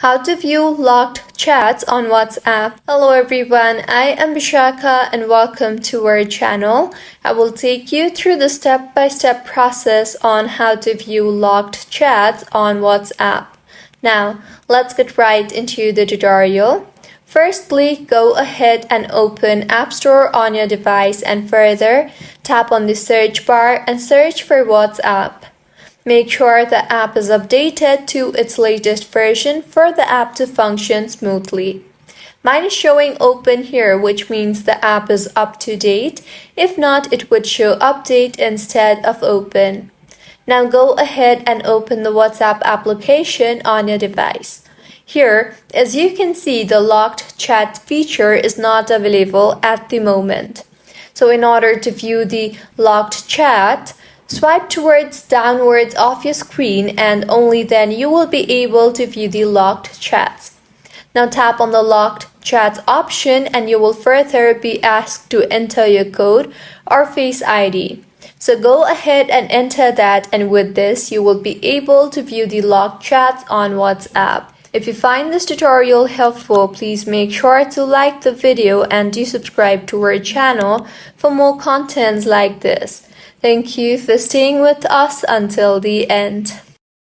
How to view locked chats on WhatsApp. Hello everyone, I am Bishaka and welcome to our channel. I will take you through the step-by-step process on how to view locked chats on WhatsApp. Now, let's get right into the tutorial. Firstly, go ahead and open App Store on your device and further tap on the search bar and search for WhatsApp. Make sure the app is updated to its latest version for the app to function smoothly. Mine is showing open here, which means the app is up to date. If not, it would show update instead of open. Now go ahead and open the WhatsApp application on your device. Here, as you can see, the locked chat feature is not available at the moment. So in order to view the locked chat, swipe downwards of your screen and only then you will be able to view the locked chats. Now tap on the locked chats option and you will further be asked to enter your code or Face ID. So go ahead and enter that, and with this you will be able to view the locked chats on WhatsApp. If you find this tutorial helpful, please make sure to like the video and do subscribe to our channel for more contents like this. Thank you for staying with us until the end.